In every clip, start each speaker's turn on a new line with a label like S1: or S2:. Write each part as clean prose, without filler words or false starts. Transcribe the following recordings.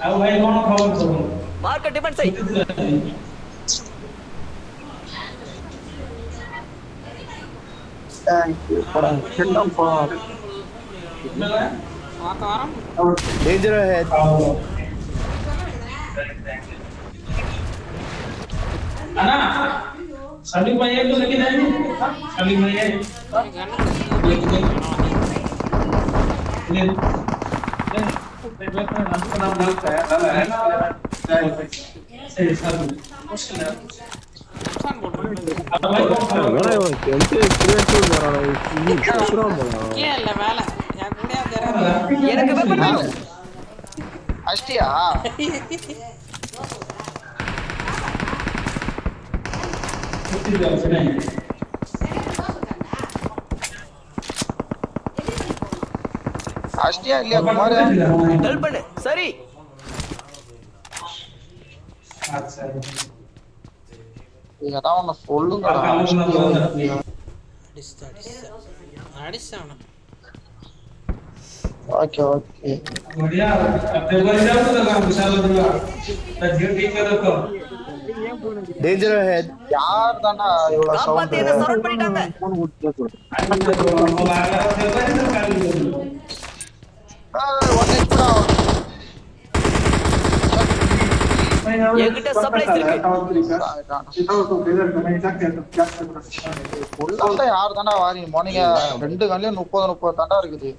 S1: ଆଉ ଭାଇ କଣ ଖବର ସବୁ?
S2: मार्क डिफेंस सही
S3: Thank you for freedom for danger ahead.
S1: అన్నా సలీం భయ్య को लेके जाएंगे सलीम भैया ले नाम डालता है सही सब
S2: எனக்கு வெப்பன் வேணும்
S4: அஷ்டியா அஷ்டியா இல்லையா குமார்
S2: ஹெல்ப் பண்ணு சரி
S1: अच्छा
S4: நீங்க தான் ஒன்னு சொல்லுங்கடா
S5: அடிச்சான
S4: ஓகே ஓகே
S1: बढ़िया अब तो बन जाओ तो काम विशाल दूंगा तजियो ठीक कर दो
S3: Danger ahead.
S4: யார் தானா இவ்வளவு
S2: காப்பாத்தி என்ன
S4: சவுண்ட்
S2: சரவுண்ட் பண்ணிட்டாங்க
S4: ஒன் எக்ஸ்ட்ரா
S2: என்கிட்ட சப்ளைஸ் இருக்கு
S4: உள்ள யார் தாண்டா வாரி மோனிங்க ரெண்டு கண்ணிலும் 30 தாண்டா இருக்குது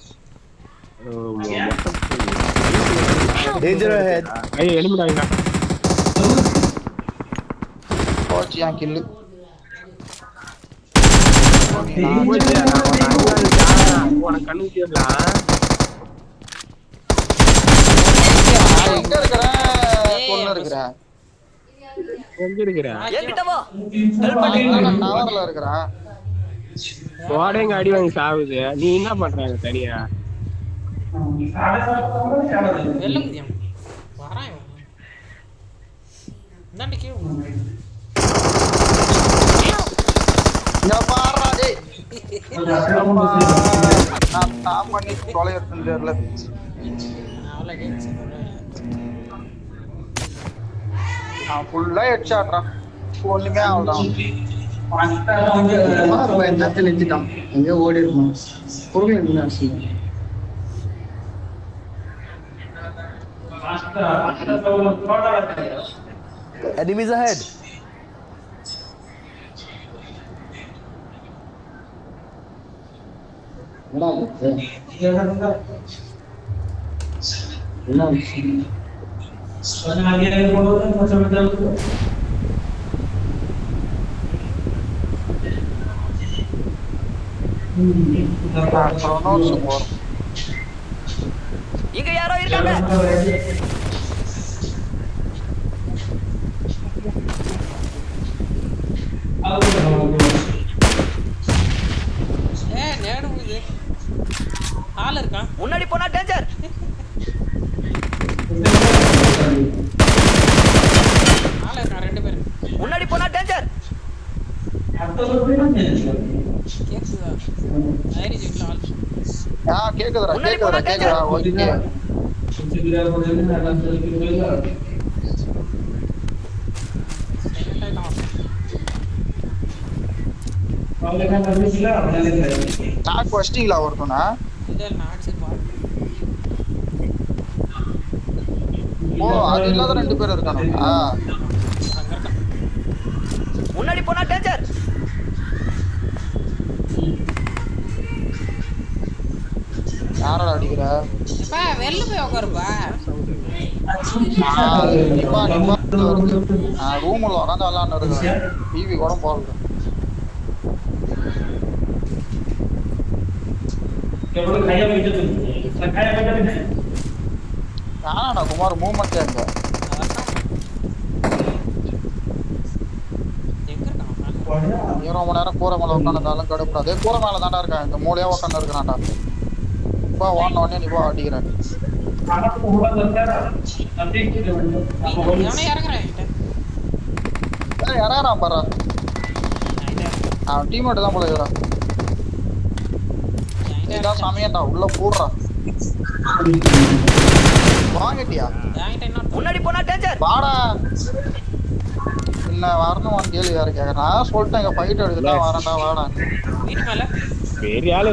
S3: Danger ahead.
S6: ஐய் எலிமினாங்க
S4: போச்சு என் கில்லு
S6: உனக்கு கண்ணு தெரியல
S4: எங்க இருக்கிறேன் பொண்ணு இருக்கிறேன்
S6: எங்க இருக்கிற
S2: என்கிட்ட வா ஹெல்ப் பண்ணு
S4: நான் டவர்ல இருக்கிறேன்
S6: கோடைங்க அடி வாங்கி சாவுது நீ என்ன பண்றாங்க தனியா
S5: வெள்ளம் வரான் இந்தாண்ட கீழ
S4: இங்க பாருடா டேய் நான் டாப் பண்ணி தொலை எடுத்துன்னு தெரியல
S5: அவளை கேட்ச்சு
S4: நான் ஃபுல்லா ஹெட் ஷாட்ரா ஒண்ணுமே ஆகலாம்
S3: நினைச்சிட்டான் எங்க ஓடி இருக்கும் பொருள் enemies ahead.
S2: இங்க யாரோ இருக்காங்க
S5: நேடு போகுது ஆள் இருக்கான்
S2: முன்னாடி போனா டேஞ்சர்
S5: ஆள் இருக்கான் ரெண்டு பேர்
S2: முன்னாடி போனா டேஞ்சர்
S5: கேக்குதா ஐரிஜ் இல்ல ஆள்
S4: கேக்குதுடா ஓகே நான் கொஸ்டிங்களா ஒருத்தனா
S5: இல்ல நான் அடிச்சு
S4: ஓ அது இல்லாத ரெண்டு பேர் இருக்கானுங்க
S5: அங்க இருக்கான்
S2: முன்னாடி போனா டேஞ்சர்
S4: யாரடா அடிக்கிற
S5: எப்பா வெளில போய் உட்காருப்பா
S4: நான் ரூம்ல உட்காந்து விளாண்டு இருக்கேன் டிவி கூட போடல நானா குமார் மூவ்மெண்ட் எங்க
S5: எங்க இருக்கான்
S4: ரொம்ப நேரம் கூரை மேல உட்காந்துருந்தாலும் கடுப்படாது கூரை மேல தாண்டா இருக்கேன் இந்த மூலையா உட்காந்து இருக்கிறான்டா இப்போ ஓடன உடனே நீ போ அடிக்கிறேன்
S5: இறங்குறேன்
S4: இறங்குறான் பாரு அவன் டீம்மேட் தான் போல இருக்கிறான் இதான் சமயம்டா உள்ள போடுறான் வாங்கிட்டியா
S5: என்கிட்ட இன்னொரு
S2: முன்னாடி போனா டேஞ்சர்.
S4: வாடா என்ன வரணும் உன் கேள்வி வேற கேட்கறேன் நான் சொல்லிட்டேன் இங்க ஃபைட் எடுத்துட்டா வரேன்டா வாடா
S5: வீட்டு மேல
S6: பெரிய ஆளு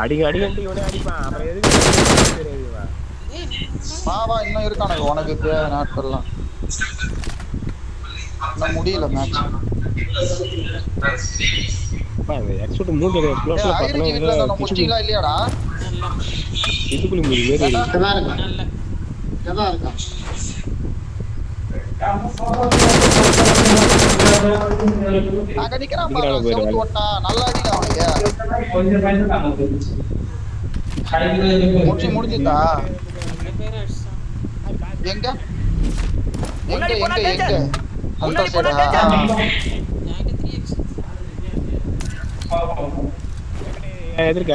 S6: அடிங்க அடிக்கண்டி இவனே அடிப்பான் அப்புறம் எதுக்கு தெரியாதுவா
S4: வா இன்னும் இருக்கானே உனக்கு தேவை நாட்கள்லாம் இன்னும் முடியல மேட்ச்
S6: இந்த எக்ஸ்போர்ட் மூணு க்ளோஸ்ல
S4: ஐரிஜி வீட்ல நம்ம முடிச்சிங்களா இல்லையாடா
S5: நல்லா
S6: இதுக்குள்ள மூணு பேர்
S3: இங்கதான் இருக்கான்
S5: நல்ல
S3: இங்கதான் இருக்கான்
S4: அங்க நிக்கிறான் பாரு செவுத்து ஓட்டா நல்லா அடிடா அவனுக்கு முடிஞ்சுதா
S5: ரெண்டு பேர் அடிச்சான்
S4: எங்க
S2: முன்னாடி போனா
S4: எங்க
S2: டேஞ்சர்.
S4: அந்த
S2: முன்னாடி போனா
S4: சைடா
S2: டேஞ்சர்.
S5: என்கிட்ட 3x
S6: எதிர்க்க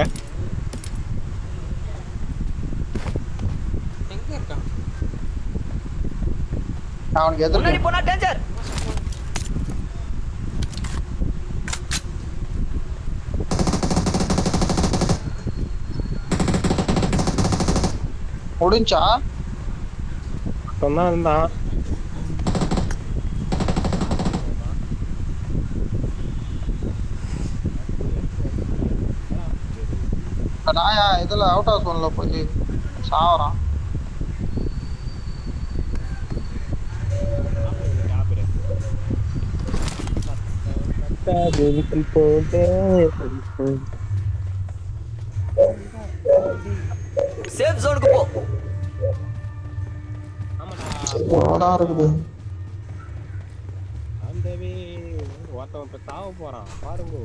S5: எங்க இருக்கான்
S4: அவனுக்கு
S2: முன்னாடி
S4: எதிர்க்க
S2: போனா டேஞ்சர்.
S4: முடிஞ்சா
S6: சொன்னா இருந்தான்
S4: நாயா இதுல அவுட் ஆஃப் ஒன்ல போய் சாவறான்
S2: சேஃப் ஜோனுக்கு போ.
S4: ஓடா இருக்குது
S6: அந்த ஒருத்தவன் இப்ப தாவ போறான் பாருங்க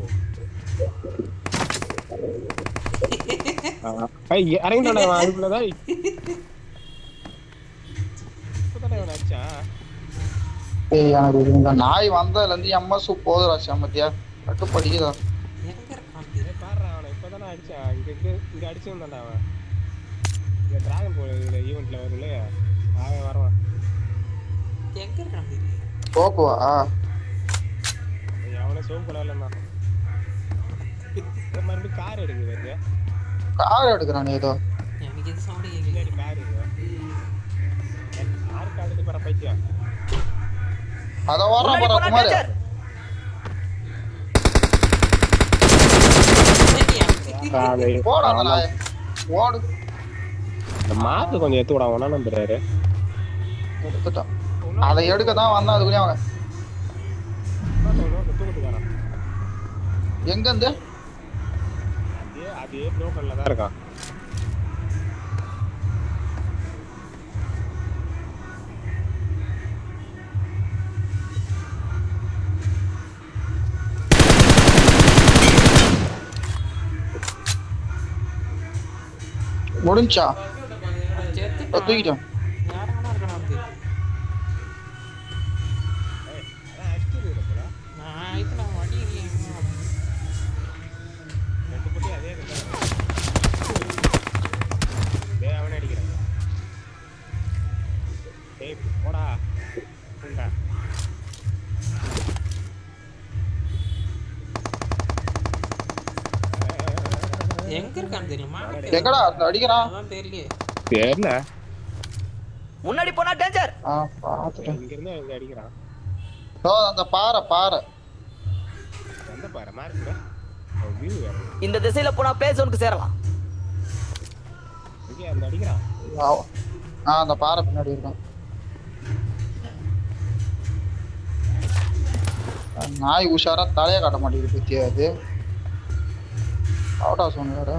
S6: இறங்கிட்டானே அதுக்குள்ளதான் இப்பதானே அவன் அடிச்சா
S4: ஏய் எனக்கு இந்த நாய் வந்ததுல இருந்து எம்எஸ் போதுடா செம்மத்தியா கட்டுப்படிக்குதா
S5: எங்க இருக்கான்
S6: பாரு அவனை இப்பதானே அடிச்சான் இங்க அடிச்சு வந்தான்டா அவன் இங்க டிராகன் போல இதுல ஈவெண்ட்ல வரும்ல அவன் வருவான்
S5: எங்க இருக்கான்
S4: போக்குவா
S6: அவனை சோப்பு கலர்ல மறுபடியும் கார் எடுக்குது
S4: கார் எடுக்கிறானே ஏதோ
S5: எனக்கு இது சவுண்ட் கேட்கல
S6: பின்னாடி கார் கார் காடுது பர பைத்தியம்
S4: அத வர்றான்
S2: முன்னாடி
S4: பாரு
S2: போனா
S4: குமார்
S2: டேஞ்சர்.
S4: போடா அந்த நாய் ஓடு
S6: இந்த மாத்து கொஞ்சம் எடுத்து விட வேணா நம்புறாரு
S4: எடுத்துட்டான் அதை எடுக்க தான் வந்தான் அதுக்குள்ளே அவன்
S6: தூக்கத்துக்காரன்
S4: எங்க இருந்து
S6: அதே ப்ரோக்கர்ல தான் இருக்கான்
S4: முடிஞ்சா
S5: செத்துட்டான்
S4: தூக்கிட்டான்
S5: யாரங்கடா இருக்கான் நான் இதுல வண்டி இல்லையா
S6: ரெண்டு பட்டி அதே அவனே அடிக்கிறான் டேய் போடா புண்டா
S5: எங்க இருக்கான்னு தெரியுமா
S4: எங்கடா அந்த அடிக்கிறான்
S5: அதான் தெரியலையே
S6: தெரியல
S2: முன்னாடி போனா டேஞ்சர்.
S4: பாத்துட்டேன்
S6: இங்க இருந்து அங்க அடிக்கிறான்
S4: அந்த பாறை பாறை
S6: எந்த பாரு மார்க்குடா வியூ வேற
S2: இந்த திசையில போனா பிளே ஜோனுக்கு சேரலாம்.
S6: இங்க அந்த அடிக்கிறான்
S4: அந்த பாறை பின்னாடி இருக்கான் நாய் உஷாரா தலைய காட்ட மாட்டேங்குது பத்தியா அது அவுட் ஆஃப் ஒன் வேற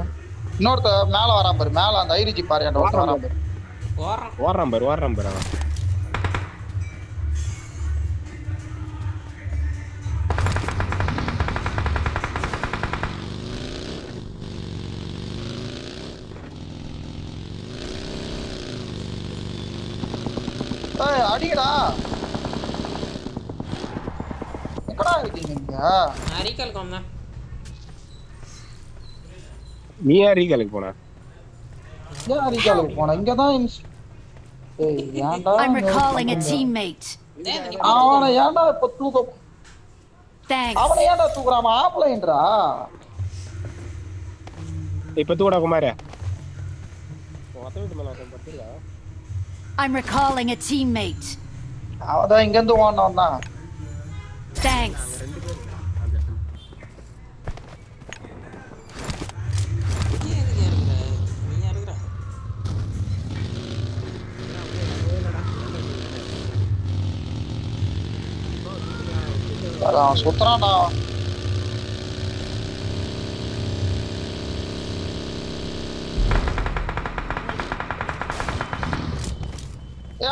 S4: இன்னொருத்த மேல வரான் பாரு மேல அந்த ஐரிஜி பாரு என்கிட்ட ஒருத்தன் வரான் பாரு
S5: ஓடுறான்
S6: ஓடுறான் பாரு அவன்
S4: அடிக்கடா எங்கடா இருக்கீங்க நீங்க
S5: அரிக்கல் கொண்டேன்
S6: நீ யார் ரீகாலுக்கு போன
S4: ஏன் அரிக்காலுக்கு போன இங்கதான் ஏய் ஏன்டா
S7: I'm recalling a teammate.
S4: அவனை ஏன்டா இப்ப தூக்க
S7: Thanks.
S4: அவனை ஏன்டா தூக்குறான் ஆப்லைன்றா
S6: இப்ப தூடா குமாரே ஒத்த வீட்டு மேல ஒருத்தன் படுத்துருக்கா
S7: I'm recalling a teammate.
S4: அவதான் இங்க இருந்து ஓடணும் தான்
S7: Thanks.
S6: ரெண்டு பேர் அந்த
S5: நீ எதுக்கு இருக்கிற நீ இருக்கிற
S4: அதான் சுத்துறான்டா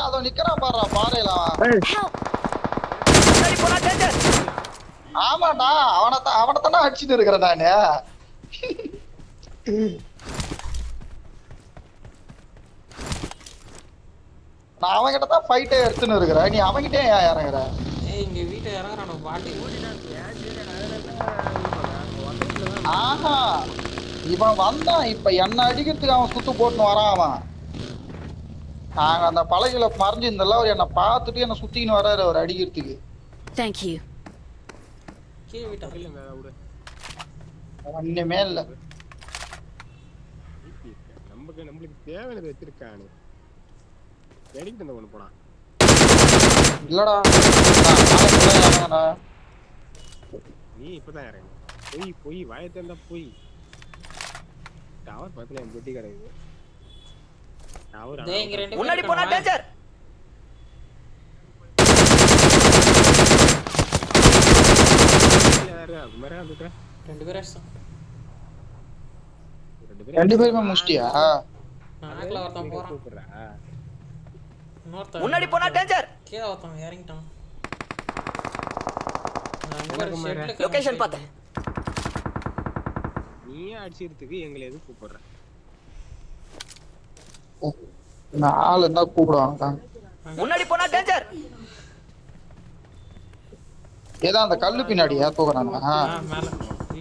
S4: அதோ நிக்கிறான் பாருடா பாறையில
S7: Help!
S2: முன்னாடி போனா டேஞ்சர்.
S4: ஆமாடா அவனத்தானே அடிச்சுட்டு இருக்கிறேன் நானு நான் அவன்கிட்ட தான் ஃபைட்டே எடுத்துன்னு இருக்கிறேன் நீ அவன்கிட்டே ஏன் இறங்குற
S5: ஏய் இங்க வீட்டை இறங்குறானோ பாட்டி
S4: ஆஹா இவன் வந்தான் இப்ப என்ன அடிக்கிறதுக்கு அவன் சுத்து போட்டுன்னு வரான் அவன் நாங்க அந்த பலகையில மறைஞ்சிருந்தல அவர் என்ன பார்த்துட்டு என்ன சுத்தின்னு வர்றாரு அவர் அடிக்கிறதுக்கு
S7: Thank you.
S5: கீழே வீட்டா
S6: இல்லங்க விடு
S4: ஒண்ணுமே இல்ல
S6: நம்மளுக்கு தேவையானது வச்சிருக்கானு வெடிக்கிட்டு இருந்த ஒண்ணு போனா
S4: இல்லடா நான் நாளைக்கு இறங்குறேன்டா.
S6: நீ இப்பதான் இறங்க போய் வாயை திறந்தா போய் டவர் பக்கத்துல என் பெட்டி கிடையாது டவர்
S5: டேய் இங்க ரெண்டு
S2: முன்னாடி
S5: பேர்
S2: போனா
S5: இருக்காங்க
S2: டேஞ்சர்.
S5: ரெண்டு பேர் அடிச்சான்
S4: ரெண்டு பேருமே முடிச்சிட்டியா
S5: நாக்குல ஒருத்தன் போறான்
S6: கூப்பிடுறா
S5: இன்னொருத்தன்
S2: முன்னாடி போனா டேஞ்சர்.
S5: கீழே ஒருத்தன் இறங்கிட்டான்
S2: லொகேஷன் பார்த்தேன்.
S6: நீயே அடிச்சிருத்துக்கு எங்களை எது கூப்பிடுற
S4: நான் ஆள் இருந்தா கூப்பிடுவாங்க
S2: முன்னாடி போனா டேஞ்சர்.
S4: ஏதா அந்த கல்லு பின்னாடியா தூக்குறானா
S5: மேல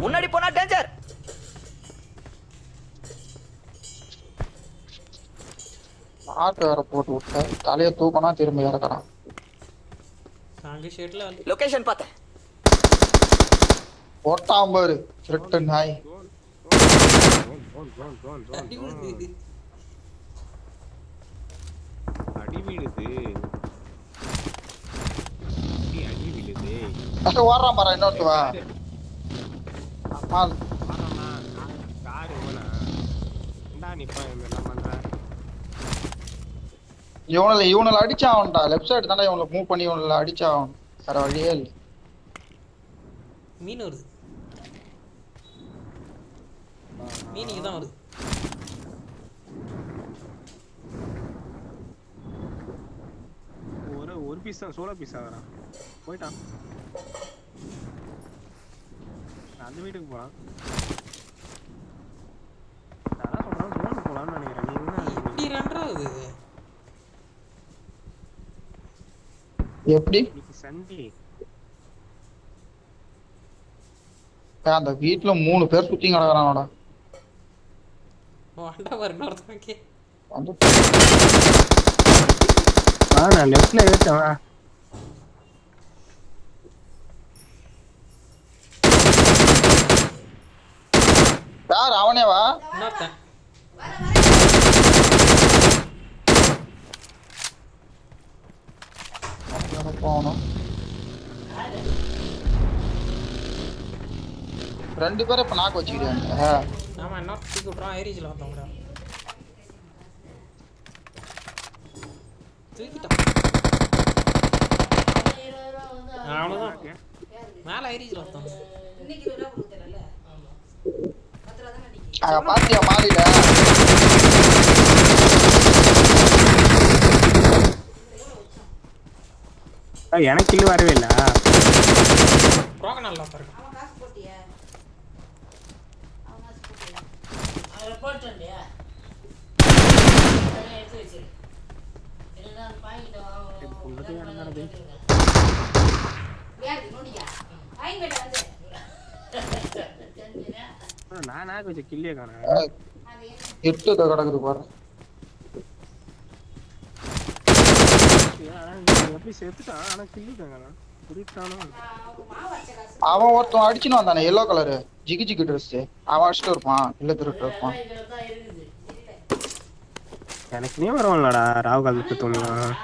S2: முன்னாடி போனா டேஞ்சர்.
S4: ஆட்டு வேற போட்டு விட்ட தலையை தூக்கினா திரும்பி இறக்குறான்
S5: அங்க ஷெட்ல
S2: லொகேஷன் பார்த்தேன்.
S4: போட்டான் பாரு திருட்டு நாய்
S5: அடி விழுது
S6: அடி விழுது அடி விழுது
S4: அது ஓடுறான் பாரு இன்னொருத்துவா ஆள்
S6: வாரம்மா காரு இவனா இந்தா நிப்பா என்ன பண்ற
S4: இவனில் அடிச்சாவன்டா லெஃப்ட் சைடு தானே இவனை மூவ் பண்ணி இவனில் அடிச்சாவன் வேற வழியே இல்லை
S5: மீன் வருது மீனிக்கு தான் வருது
S6: ஒரு பீஸ் தான் சோலோ பீஸ் ஆகிறான் போயிட்டான் அந்த வீட்டுக்கு போறான் அதான் சொல்றான் ஜோன் போலான்னு நினைக்கிறேன் நீ என்ன
S5: இப்படி ரெண்டாவது
S4: எப்படி
S6: இன்னைக்கு சண்டே
S4: அந்த வீட்டுல 3 பேர் சுத்தி கிடக்குறானோட
S5: வாண்டா வர இன்னொருத்தனுக்கு
S4: வந்து
S6: நான் லெஃப்ட்ல ஏத்தேன்
S4: யார் அவனேவா
S5: இன்னொருத்தன்
S4: போகணும் 2 பேரும் இப்ப நாக்கு வச்சுக்கிட்டாங்க
S5: ஆமா இன்னொருத்தன் தூக்கி விட்றான் ஏரிஜில் வந்தவங்க தூக்கிட்டான் அவ்வளோதான் மேலே ஏரிஜில் வந்தவங்க
S4: அங்க பாத்தியா மாலில
S6: எனக்கு கில்லு வரவே இல்ல
S5: ரோக நல்லா பாருங்க
S6: நான் நாக்கு வச்ச கில்லியே காண
S4: எட்டு கிடக்குது பாரு
S6: எப்படி செத்துட்டான் ஆனா கில்லி காண குடித்தானோ
S4: அவன் ஒருத்தன் அடிச்சுன்னு வந்தானே எல்லோ கலரு ஜிகி ஜிகி ட்ரெஸ் அவன் அடிச்சுட்டு இருப்பான் இல்ல திருட்டு இருப்பான்.
S6: எனக்கு நீ வருவான்லடா ராவு காலத்து தோணுலாம்.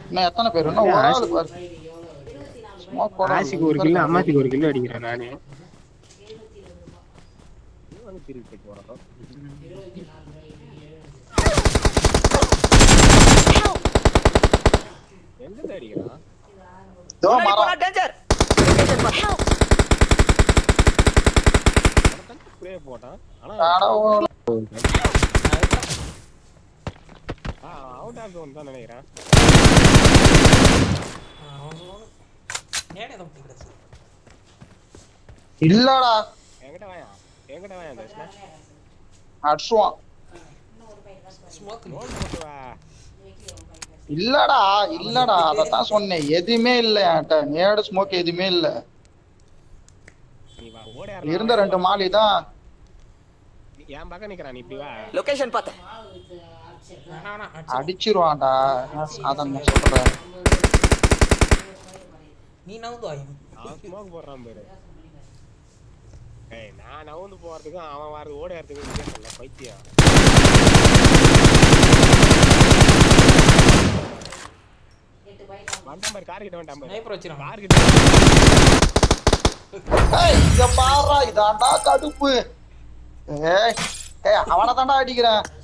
S4: இன்னும் எத்தனை பேர் இன்னும் ஒரு ஆளு பாரு. ஸ்மோக் போட
S6: ஆசிக்கு ஒரு கிலோ அம்மாத்திக்கு ஒரு கிலோ அடிக்கிறேன் நானு. திருப்பி போறோம் எங்க அடிக்கிறான்
S4: இதோ
S2: முன்னாடி
S4: மரம்.
S2: போனா டேஞ்சர். லொகேஷன் பார்த்தேன்.
S6: ஸ்ப்ரே போட்டான் ஆனா
S4: கடவுளே.
S6: அவுட் ஆஃப் ஜோன் தான் நினைக்கிறேன்.
S5: நேடே தான் பிடிக்கிறது.
S4: இல்லடா
S6: என்கிட்ட வாயா தர்ஷனா
S4: அடிச்சுவான்.
S5: ஸ்மோக்
S6: போட்டு வா.
S4: இல்லடா அதத்தான் சொன்னேன். எதுவுமே இல்ல என்கிட்ட நேடு ஸ்மோக் எதுவுமே இல்ல.
S6: நீ வா ஓட
S4: இருந்த 2 மாலி தான்.
S6: என் பக்கம் நிக்கிறான் நீ இப்படி வா.
S2: லொகேஷன் பார்த்தேன்.
S5: வேணா
S4: அடிச்சிருவான்டா. அதான் சொல்றேன்.
S5: நீ நவுந்து வாயும்.
S6: அவன் ஸ்மோக் போடுறான் பாரு. ஏய் நான் நவுந்து போறதுக்கும் அவன் வாரது ஓடுறதுக்கும் வித்தியாசம் இல்ல பைத்தியம். வண்டாம் பாரு கார் கிட்ட வண்டாம் பாரு.
S5: ஸ்னைப்பர் வச்சிரான்.
S6: கார் கிட்ட
S4: ஏய் இங்க பாறா இதாண்டா கடுப்பு. ஏய் அவனை தாண்டா அடிக்கிறேன்.